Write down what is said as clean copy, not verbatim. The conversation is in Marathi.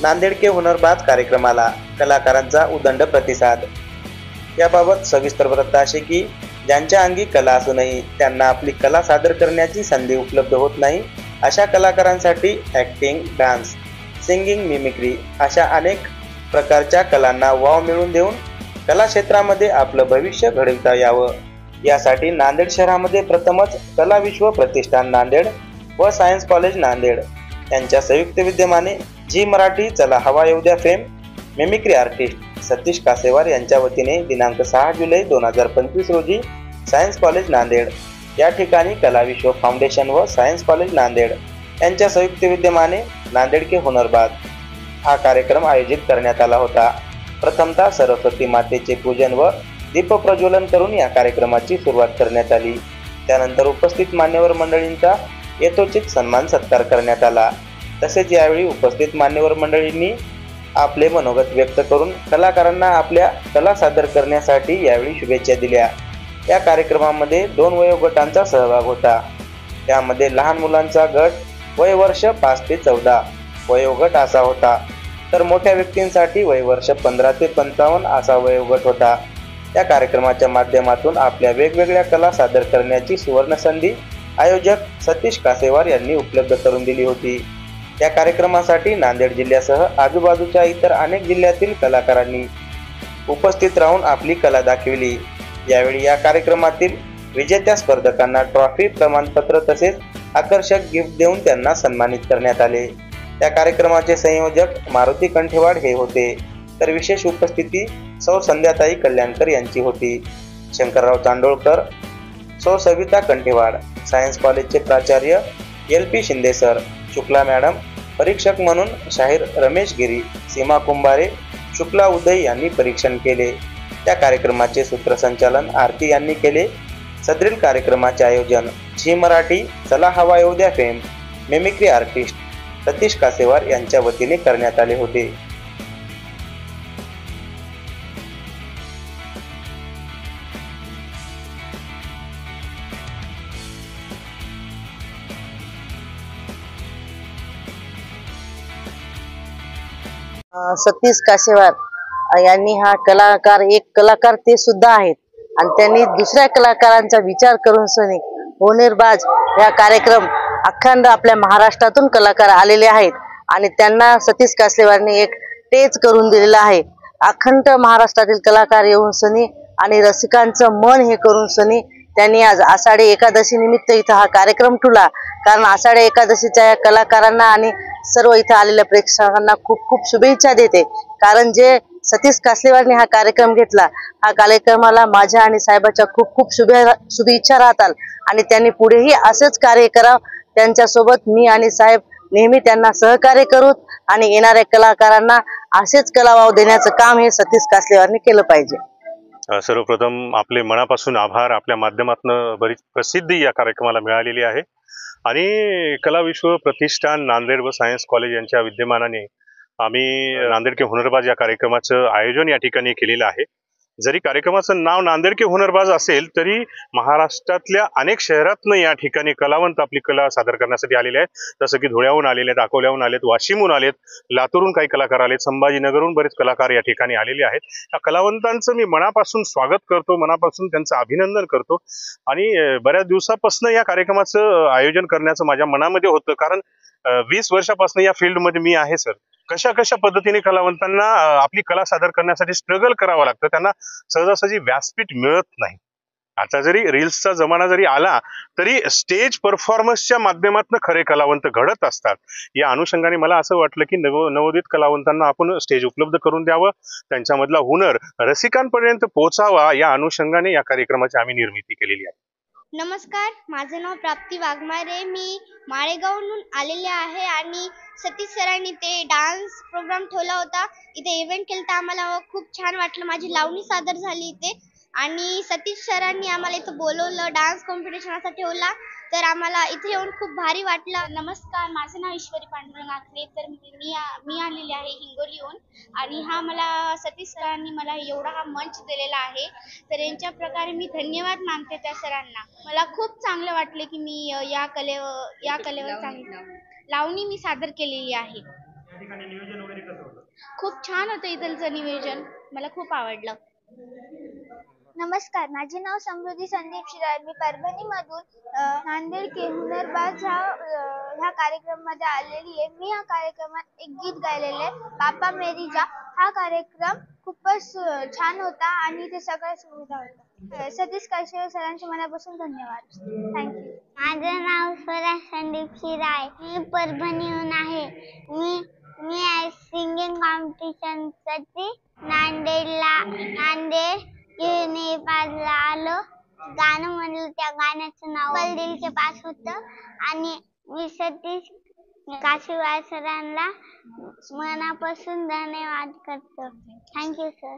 नांदेड के हुनरबाज कार्यक्रमाला कलाकारांचा उदंड प्रतिसाद। याबाबत सविस्तर वृत्त असे की ज्यांच्या अंगी कला असूनही त्यांना आपली कला सादर करण्याची संधी उपलब्ध होत नाही, अशा कलाकारांसाठी ॲक्टिंग, डान्स, सिंगिंग, मिमिक्री अशा अनेक प्रकारच्या कलांना वाव मिळवून देऊन कला क्षेत्रामध्ये आपलं भविष्य घडविता यावं, यासाठी नांदेड शहरामध्ये प्रथमच कला विश्व प्रतिष्ठान नांदेड व सायन्स कॉलेज नांदेड यांच्या संयुक्त विद्यमाने झी मराठी चला हवा येऊ द्या फेम मिमिक्री आर्टिस्ट सतीश कासेवार यांच्या वतीने दिनांक 6 जुलै 2025 रोजी सायन्स कॉलेज नांदेड या ठिकाणी कला विश्व फाउंडेशन व सायन्स कॉलेज नांदेड यांच्या संयुक्त विद्यमाने नांदेड के हुनरबाज हा कार्यक्रम आयोजित करण्यात आला होता। प्रथमतः सरस्वती मातेचे पूजन व दीप प्रज्वलन करून या कार्यक्रमाची सुरुवात करण्यात आली। त्यानंतर उपस्थित मान्यवर मंडळींचा यथोचित सन्मान सत्कार करण्यात आला। तसेच यावेळी उपस्थित मान्यवर मंडळींनी आपले मनोगत व्यक्त करून कलाकारांना आपल्या कला सादर करण्यासाठी यावेळी शुभेच्छा दिल्या। या कार्यक्रमामध्ये 2 वयोगटांचा सहभाग होता। त्यामध्ये लहान मुलांचा गट वय वर्ष 5 ते 14 वयोगट असा होता, तर मोठ्या व्यक्तींसाठी वय वर्ष 15 ते 55 असा वयोगट होता। या कार्यक्रमाच्या माध्यमातून आपल्या वेगवेगळ्या कला सादर करण्याची सुवर्ण संधी आयोजक सतीश कासेवार यांनी उपलब्ध करून दिली होती। या कार्यक्रमासाठी नांदेड जिल्ह्यासह आजूबाजूच्या इतर अनेक जिल्ह्यातील कलाकारांनी उपस्थित राहून आपली कला दाखविली। यावेळी या कार्यक्रमातील विजेत्या स्पर्धकांना ट्रॉफी, प्रमाणपत्र तसेच आकर्षक गिफ्ट देऊन त्यांना सन्मानित करण्यात आले। त्या कार्यक्रमाचे संयोजक मारुती कंठेवाड हे होते, तर विशेष उपस्थिती सौ संध्याताई कल्याणकर यांची होती। शंकरराव चांडोळकर, सौ सविता कंठेवाड, सायन्स कॉलेजचे प्राचार्य LP Shinde sir, Shukla madam, परीक्षक म्हणून शाहीर रमेश गिरी, सीमा कुंभारे, शुक्ला उदय यांनी परीक्षण केले। त्या कार्यक्रमाचे सूत्रसंचालन आरती यांनी केले। सदरील कार्यक्रमाचे आयोजन झी मराठी चला हवा येऊ द्या फेम मिमिक्री आर्टिस्ट सतीश कासेवार यांच्या वतीने करण्यात आले होते। सतीश कासेवार यांनी हा एक कलाकार ते सुद्धा आहेत आणि त्यांनी दुसऱ्या कलाकारांचा विचार करून सनी हुनरबाज या कार्यक्रम अखंड आपल्या महाराष्ट्रातून कलाकार आलेले आहेत आणि त्यांना सतीश कासेवारने एक स्टेज करून दिलेला आहे। अखंड महाराष्ट्रातील कलाकार येऊन सनी आणि रसिकांचं मन हे करून सनी त्यांनी आज आषाढी एकादशी निमित्त इथं हा कार्यक्रम ठेवला। कारण आषाढी एकादशीच्या या कलाकारांना आणि सर्व इथं आलेल्या प्रेक्षकांना खूप खूप शुभेच्छा देते। कारण जे सतीश कासेवारने हा कार्यक्रम घेतला, हा कार्यक्रमाला माझ्या आणि साहेबाच्या खूप खूप शुभेच्छा राहतात आणि त्यांनी पुढेही असेच कार्य करावं। त्यांच्यासोबत मी आणि साहेब नेहमी त्यांना सहकार्य करू आणि येणाऱ्या कलाकारांना असेच कलावाव देण्याचं काम हे सतीश कासेवारने केलं पाहिजे। सर्वप्रथम आपले मनापासून आभार। आपल्या माध्यमातून बरीच प्रसिद्धी या कार्यक्रमाला मिळालेली आहे आणि कला विश्व प्रतिष्ठान नांदेड व सायन्स कॉलेज यांच्या विद्यमानाने आम्ही नांदेड के हुनरबाज या कार्यक्रमाचं आयोजन या ठिकाणी केलेलं आहे। जरी कार्यक्रमाचं नाव नांदेड के हुनरबाज असेल तरी महाराष्ट्रातल्या अनेक शहरातनं या ठिकाणी कलावंत आपली कला सादर करण्यासाठी आलेले आहेत। जसं की धुळ्याहून आलेले आहेत, अकोल्याहून आलेत, वाशिमहून आलेत, लातूरून काही कलाकार आलेत, संभाजीनगरहून बरेच कलाकार या ठिकाणी आलेले आहेत। या कलावंतांचं मी मनापासून स्वागत करतो, मनापासून त्यांचं अभिनंदन करतो आणि बऱ्याच दिवसापासून या कार्यक्रमाचं आयोजन करण्याचं माझ्या मनामध्ये होतं। कारण 20 वर्षापासून या फील्डमध्ये मी आहे सर। कशा कशा पद्धतीने कलावंतांना आपली कला सादर करण्यासाठी स्ट्रगल करावं लागतं, त्यांना सहजासहजी व्यासपीठ मिळत नाही। आता जरी रील्सचा जमाना जरी आला तरी स्टेज परफॉर्मन्सच्या माध्यमातून खरे कलावंत घडत असतात। या अनुषंगाने मला असं वाटलं की नवोदित कलावंतांना आपण स्टेज उपलब्ध करून द्यावं, त्यांच्यामधला हुनर रसिकांपर्यंत पोहोचावा, या अनुषंगाने या कार्यक्रमाची आम्ही निर्मिती केलेली आहे। नमस्कार, माझं नाव प्राप्ती वाघमारे, मी माळेगावहून आलेले आहे आणि सतीश सरांनी ते डान्स प्रोग्राम ठेवला होता, इथे इव्हेंट केला तर आम्हाला खूप छान वाटलं। माझी लावणी सादर झाली इथे आणि सतीश सरांनी आम्हाला इथं बोलवलं, डान्स कॉम्पिटिशन असा ठेवला तर आम्हाला इथे येऊन खूप भारी वाटलं। नमस्कार, माझं नाव ईश्वरी पांडुरंग आखरे, तर मी आलेली आहे हिंगोलीहून आणि मला सतीश सरांनी मला एवढा हा मंच दिलेला आहे, तर यांच्या प्रकारे मी धन्यवाद मानते त्या सरांना। मला खूप चांगलं वाटले की मी या कलेवर चांगली लावणी मी सादर केलेली आहे। या ठिकाणी नियोजन वगैरे कसं होतं? खूप छान होतं इथलचं नियोजन, मला खूप आवडलं. नमस्कार, माझे नाव समृद्धी संदीप शिराय. मी परभणीमधून नांदेड के हुनरबाज ह्या कार्यक्रमामध्ये आलेली आहे. मी ह्या कार्यक्रमात एक गीत गायलेलं आहे, पापा मेरी जा. हा कार्यक्रम खूपच छान होता आणि ते सगळ्या सुविधा होत्या. सतीश काशीवार सरांचे मनापासून धन्यवाद. थँक्यू. माझं नाव स्वरा संदीप शिराय. मी परभणीहून आहे. मी सिंगिंग कॉम्पिटिशनसाठी नांदेड युनिव्हर्सिटीला आलो. गाणं म्हणलं, त्या गाण्याचं नाव पल दिल के पास होतं आणि मी सतीश काशीवार सरांना मनापासून धन्यवाद करतो. Thank you sir.